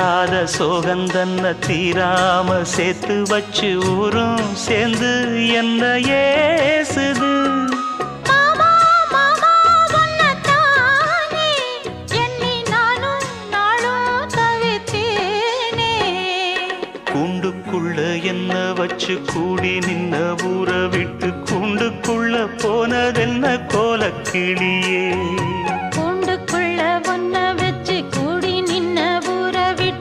தீராத சோகந்தன்ன தீராம சேர்த்து வச்சு ஊரும் சேர்ந்து என்ன ஏசுது. கூண்டுக்குள்ள என்ன வச்சு கூடி நின்ன ஊற விட்டு கூண்டுக்குள்ள போனதென்ன கோலக்கிளியே.